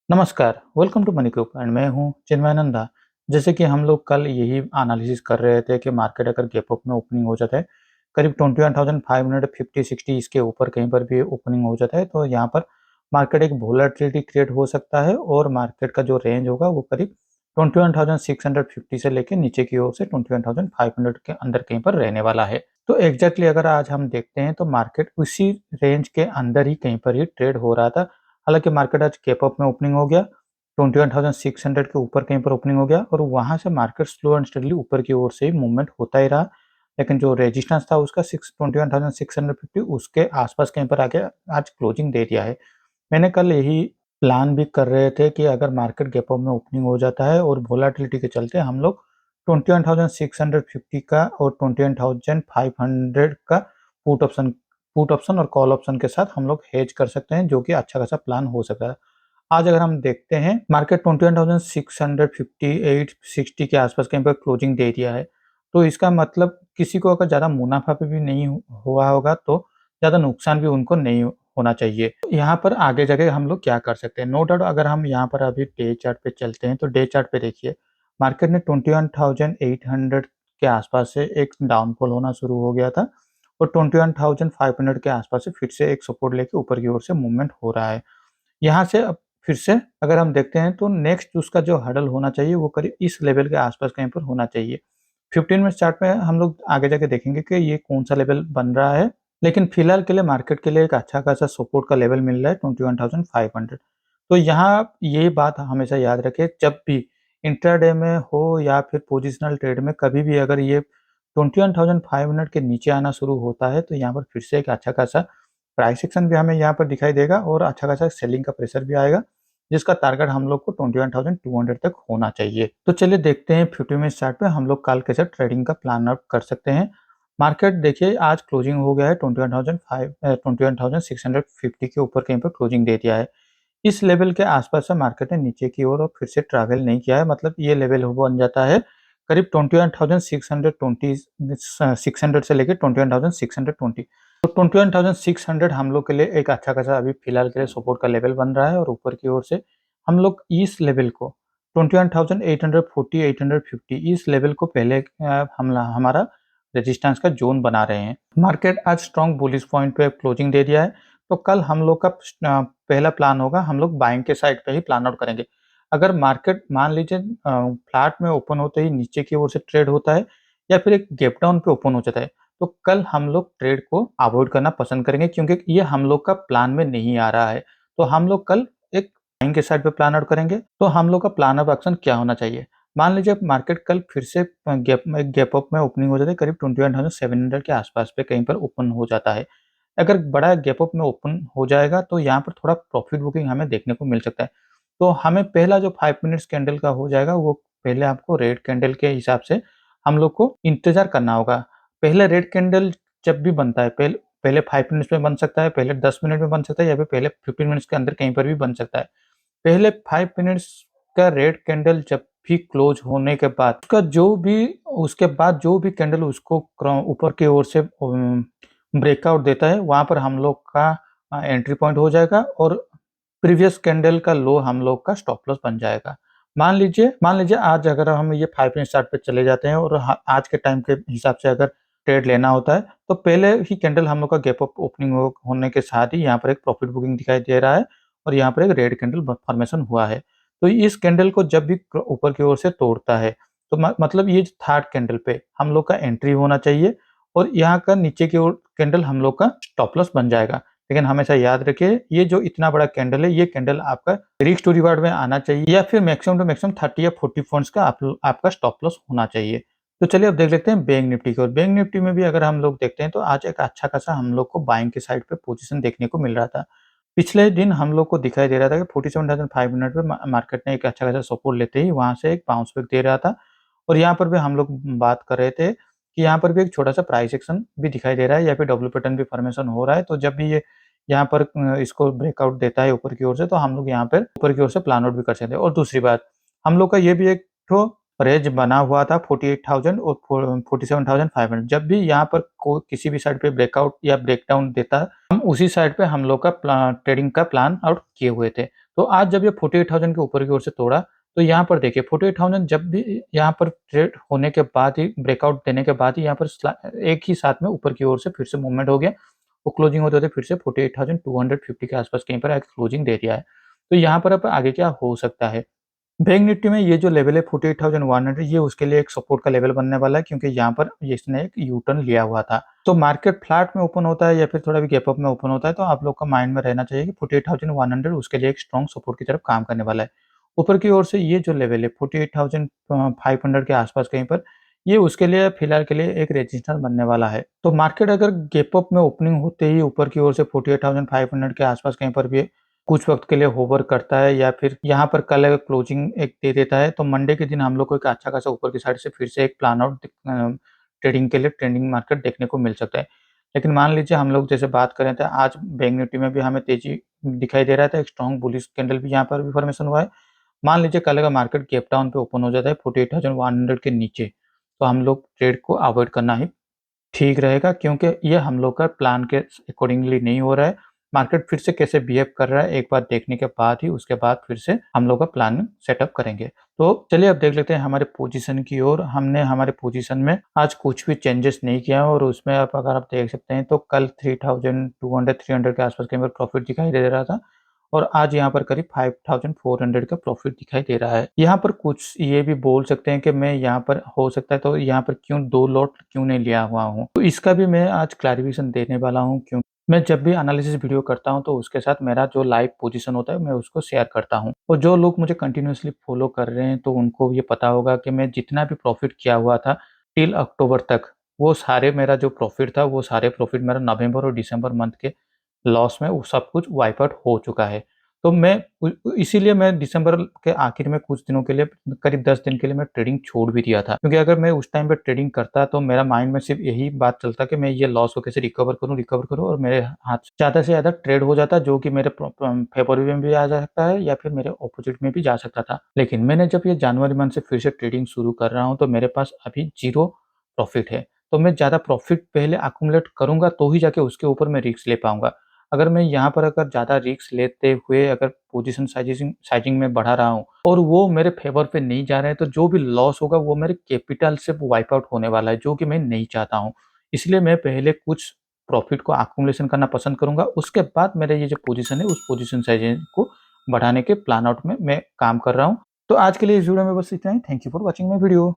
नमस्कार, welcome to money group and मैं हूँ चिन्मयानंदा। जैसे कि हम लोग कल यही एनालिसिस कर रहे थे कि मार्केट अगर गैप अप में ओपनिंग हो जाता है, करीब 21,550-60 इसके ऊपर कहीं पर भी ओपनिंग हो जाता है, तो यहाँ पर मार्केट एक वोलेटिलिटी क्रिएट हो सकता है और मार्केट का जो रेंज होगा वो करीब 21,650 से लेके नीचे की ओर से 21,500 के अंदर कहीं पर रहने वाला है। तो एग्जैक्टली अगर आज हम देखते हैं तो मार्केट उसी रेंज के अंदर ही कहीं पर ही ट्रेड हो रहा था। हालाँकि मार्केट आज गैप अप में ओपनिंग हो गया, 21,600 के ऊपर कहीं पर ओपनिंग हो गया और वहाँ से मार्केट स्लो एंड स्टेडीली ऊपर की ओर से ही मूवमेंट होता ही रहा। लेकिन जो रेजिस्टेंस था उसका 21,650 उसके आस-पास कहीं पर आके आज क्लोजिंग दे दिया है। मैंने कल यही प्लान भी कर रहे थे कि अगर मार्केट गैप अप में ओपनिंग हो जाता है और वोलेटिलिटी के चलते हम लोग 21,650 का और 21,500 का पुट ऑप्शन और कॉल ऑप्शन के साथ हम लोग हेज कर सकते हैं, जो कि अच्छा खासा प्लान हो सकता है। आज अगर हम देखते हैं मार्केट 21,658 60 के आसपास कहीं पर क्लोजिंग दे दिया है। तो इसका मतलब किसी को अगर ज़्यादा मुनाफ़ा पे भी नहीं हुआ होगा तो ज़्यादा नुकसान भी उनको नहीं होना चाहिए। तो यहाँ पर आगे जाके हम लोग क्या कर सकते हैं? नो डाउट अगर हम यहाँ पर अभी डे चार्ट पे चलते हैं तो डे चार्ट पे देखिए मार्केट ने 21,800 के आसपास से एक डाउनफॉल होना शुरू हो गया था और 21,500 के आसपास से फिर से एक सपोर्ट लेके ऊपर की ओर से मूवमेंट हो रहा है। यहाँ से अब फिर से अगर हम देखते हैं तो नेक्स्ट उसका जो हर्डल होना चाहिए वो करीब इस लेवल के आसपास कहीं पर होना चाहिए। 15 मिनट चार्ट में हम लोग आगे जाके देखेंगे कि ये कौन-सा लेवल बन रहा है। लेकिन फिलहाल के लिए मार्केट के लिए एक अच्छा खासा सपोर्ट का लेवल मिल रहा है 21,500। तो यहाँ ये बात हमेशा याद रखें जब भी इंट्राडे में हो या फिर पोजिशनल ट्रेड में कभी भी अगर ये 21,500 के नीचे आना शुरू होता है तो यहाँ पर फिर से एक अच्छा खासा प्राइस एक्शन भी हमें यहाँ पर दिखाई देगा और अच्छा खासा सेलिंग का प्रेशर भी आएगा, जिसका टारगेट हम लोग को 21,200 तक होना चाहिए। तो चलिए देखते हैं 50 मिनट चार्ट पे हम लोग कल कैसे ट्रेडिंग का प्लान आउट कर सकते हैं। मार्केट देखिए आज क्लोजिंग हो गया है 21,650 के ऊपर कहीं पर क्लोजिंग दे दिया है। इस लेवल के आसपास से मार्केट ने नीचे की ओर और फिर से ट्रैवल नहीं किया है, मतलब ये लेवल वो बन जाता है करीब 21,620 600 से लेके 21,620। तो 21,600 हम लोग के लिए एक अच्छा खासा अभी फिलहाल के लिए सपोर्ट का लेवल बन रहा है और ऊपर की ओर से हम लोग इस लेवल को 21,840 850 इस लेवल को पहले हम हमारा रेजिस्टेंस का जोन बना रहे हैं। मार्केट आज स्ट्रॉन्ग बुलिश पॉइंट पे क्लोजिंग दे दिया है, तो कल हम लोग का पहला प्लान होगा हम लोग बाइंग के साइड पे ही प्लान आउट करेंगे। अगर मार्केट मान लीजिए फ्लैट में ओपन होते ही नीचे की ओर से ट्रेड होता है या फिर एक गैप डाउन पे ओपन हो जाता है, तो कल हम लोग ट्रेड को अवॉइड करना पसंद करेंगे क्योंकि ये हम लोग का प्लान में नहीं आ रहा है। तो हम लोग कल एक बाइंग के साइड पे प्लान आउट करेंगे। तो हम लोग का प्लान ऑफ एक्शन क्या होना चाहिए? मान लीजिए मार्केट कल फिर से गैप अप में ओपनिंग हो जाता है करीब 21,700 के आसपास पे कहीं पर ओपन हो जाता है। अगर बड़ा गैप अप में ओपन हो जाएगा तो यहाँ पर थोड़ा प्रॉफिट बुकिंग हमें देखने को मिल सकता है। तो हमें पहला जो 5 मिनट्स कैंडल का हो जाएगा वो पहले आपको रेड कैंडल के हिसाब से हम लोग को इंतज़ार करना होगा। पहले रेड कैंडल जब भी बनता है पहले 5 मिनट्स में बन सकता है, पहले 10 मिनट में बन सकता है या फिर पहले 15 मिनट्स के अंदर कहीं पर भी बन सकता है। पहले 5 मिनट्स का रेड कैंडल जब भी क्लोज़ होने के बाद उसके बाद जो भी कैंडल उसको ऊपर की ओर से ब्रेकआउट देता है, वहाँ पर हम लोग का एंट्री पॉइंट हो जाएगा और प्रीवियस कैंडल का लो हम लोग का स्टॉप लॉस बन जाएगा। मान लीजिए आज अगर हम ये 5 मिनट चार्ट पे चले जाते हैं और आज के टाइम के हिसाब से अगर ट्रेड लेना होता है, तो पहले ही कैंडल हम लोग का गैप अप ओपनिंग होने के साथ ही यहाँ पर एक प्रॉफिट बुकिंग दिखाई दे रहा है और यहाँ पर एक रेड कैंडल फॉर्मेशन हुआ है। तो इस कैंडल को जब भी ऊपर की ओर से तोड़ता है, तो मतलब ये थर्ड कैंडल पे हम लोग का एंट्री होना चाहिए और यहाँ का नीचे की ओर कैंडल हम लोग का स्टॉप लॉस बन जाएगा। लेकिन हमेशा याद रखिए ये जो इतना बड़ा कैंडल है, ये कैंडल आपका रिस्क टू रिवार्ड में आना चाहिए या फिर मैक्सिमम टू मैक्सिमम 30 या 40 पॉइंट्स का आपका स्टॉप लॉस होना चाहिए। तो चलिए अब देख लेते हैं बैंक निफ्टी की ओर। बैंक निफ्टी में भी अगर हम लोग देखते हैं तो आज एक अच्छा खासा हम लोग को बाइंग के साइड पे पोजीशन देखने को मिल रहा था। पिछले दिन हम लोग को दिखाई दे रहा था कि 47,500 पे मार्केट ने एक अच्छा खासा सपोर्ट लेते ही वहाँ से एक बाउंस बैक दे रहा था और यहाँ पर भी हम लोग बात कर रहे थे कि यहाँ पर भी एक छोटा-सा प्राइस एक्शन भी दिखाई दे रहा है या फिर डब्ल्यू पैटर्न भी फॉर्मेशन हो रहा है। तो जब भी ये यहाँ पर इसको ब्रेकआउट देता है ऊपर की ओर से, तो हम लोग यहाँ पर ऊपर की ओर से प्लान आउट भी कर सकते हैं। और दूसरी बात, हम लोग का ये भी एक ठो रेंज बना हुआ था 48,000 और 47,500। जब भी यहाँ पर किसी भी साइड पे ब्रेकआउट या ब्रेकडाउन देता, हम उसी साइड पे हम लोग का ट्रेडिंग का प्लान आउट किए हुए थे। तो आज जब ये 48,000 के ऊपर की ओर से तोड़ा, तो यहाँ पर देखिए 48,000 जब भी यहाँ पर ट्रेड होने के बाद ही, ब्रेकआउट देने के बाद ही यहाँ पर एक ही साथ में ऊपर की ओर से फिर से मूवमेंट हो गया। वो क्लोजिंग होते होते फिर से 48,250 के आसपास कहीं पर आके क्लोजिंग दे दिया है। तो यहाँ पर अब आगे क्या हो सकता है? बैंक निफ्टी में ये जो लेवल है 48,100, ये उसके लिए एक सपोर्ट का लेवल बनने वाला है, क्योंकि यहाँ पर इसने एक यू टर्न लिया हुआ था। तो मार्केट फ्लैट में ओपन होता है या फिर थोड़ा भी गैप अप में ओपन होता है, तो आप लोग का माइंड में रहना चाहिए कि 48,100 उसके लिए एक स्ट्रॉन्ग सपोर्ट की तरफ काम करने वाला है। ऊपर की ओर से ये जो लेवल है 48,500 के आसपास कहीं पर, ये उसके लिए फिलहाल के लिए एक रेजिस्टेंस बनने वाला है। तो मार्केट अगर गैप अप में ओपनिंग होते ही ऊपर की ओर से 48,500 के आसपास कहीं पर भी कुछ वक्त के लिए होवर करता है या फिर यहाँ पर कल अगर क्लोजिंग एक दे देता है, तो मंडे के दिन हम लोग को एक अच्छा खासा ऊपर की साइड से फिर से एक प्लान आउट ट्रेडिंग के लिए ट्रेंडिंग मार्केट देखने को मिल सकता है। लेकिन मान लीजिए हम लोग जैसे बात कर रहे थे, आज बैंक निफ्टी में भी हमें तेजी दिखाई दे रहा था, एक स्ट्रॉन्ग बुलिश कैंडल भी यहाँ पर भी फॉर्मेशन हुआ है। मान लीजिए कल अगर मार्केट गैप डाउन पे ओपन हो जाता है 48,100 के नीचे, तो हम लोग ट्रेड को अवॉइड करना ही ठीक रहेगा, क्योंकि ये हम लोग का प्लान के अकॉर्डिंगली नहीं हो रहा है। मार्केट फिर से कैसे बिहेव कर रहा है एक बार देखने के बाद ही उसके बाद फिर से हम लोग का प्लान सेटअप करेंगे। तो चलिए अब देख लेते हैं हमारे पोजीशन की ओर। हमने हमारे पोजीशन में आज कुछ भी चेंजेस नहीं किया है और उसमें आप अगर आप देख सकते हैं तो कल 3,200 300 के आसपास कहीं पर प्रॉफिट दिखाई दे रहा था और आज यहाँ पर करीब 5,400 का प्रॉफिट दिखाई दे रहा है। यहाँ पर कुछ ये भी बोल सकते हैं कि मैं यहाँ पर हो सकता है तो यहाँ पर क्यों 2 लॉट क्यों नहीं लिया हुआ हूँ, तो इसका भी मैं आज क्लैरिफिकेशन देने वाला हूँ। क्यों मैं जब भी एनालिसिस वीडियो करता हूँ तो उसके साथ मेरा जो लाइव पोजीशन होता है मैं उसको शेयर करता हूँ, और जो लोग मुझे कंटिन्यूअसली फॉलो कर रहे हैं तो उनको ये पता होगा कि मैं जितना भी प्रॉफिट किया हुआ था टिल अक्टूबर तक, वो सारे मेरा जो प्रॉफिट था वो सारे प्रॉफिट मेरा नवंबर और दिसंबर मंथ के लॉस में वो सब कुछ वाइप आउट हो चुका है। तो मैं इसीलिए मैं दिसंबर के आखिर में कुछ दिनों के लिए, करीब 10 दिन के लिए मैं ट्रेडिंग छोड़ भी दिया था, क्योंकि अगर मैं उस टाइम पे ट्रेडिंग करता तो मेरा माइंड में सिर्फ यही बात चलता कि मैं ये लॉस को कैसे रिकवर करूँ और मेरे हाथ ज़्यादा से ज़्यादा ट्रेड हो जाता, जो कि मेरे फेवर में भी आ सकता है या फिर मेरे ऑपोजिट में भी जा सकता था। लेकिन मैंने जब ये जनवरी मंथ से फिर से ट्रेडिंग शुरू कर रहा हूँ तो मेरे पास अभी 0 प्रॉफिट है। तो मैं ज़्यादा प्रॉफिट पहले अक्यूमुलेट करूँगा तो ही जाके उसके ऊपर मैं रिस्क ले पाऊँगा। अगर मैं यहाँ पर अगर ज़्यादा रिस्क लेते हुए अगर पोजीशन साइजिंग में बढ़ा रहा हूँ और वो मेरे फेवर पे नहीं जा रहे हैं, तो जो भी लॉस होगा वो मेरे कैपिटल से वाइप आउट होने वाला है, जो कि मैं नहीं चाहता हूँ। इसलिए मैं पहले कुछ प्रॉफिट को अक्यूमुलेशन करना पसंद करूँगा, उसके बाद मेरे ये जो पोजीशन है उस पोजीशन साइजिंग को बढ़ाने के प्लान आउट में मैं काम कर रहा हूँ। तो आज के लिए इस वीडियो में बस इतना ही। Thank you for watching my video.